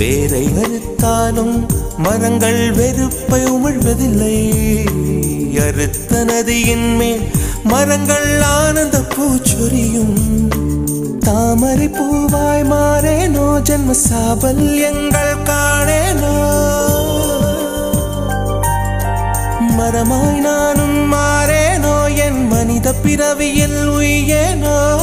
வேரை அறுத்தாலும் மரங்கள் வெறுப்பை உமிழ்வதில்லை. அறுத்த நதியின் மேல் மரங்கள் ஆனந்த பூச்சொரியும். தாமரை பூவாய் மாறேனோ, ஜென்ம சாபல்யங்கள் காணேனோ. மரமாய் நானும் மாறேனோ, என் மனித பிறவியில் உய்யேனோ.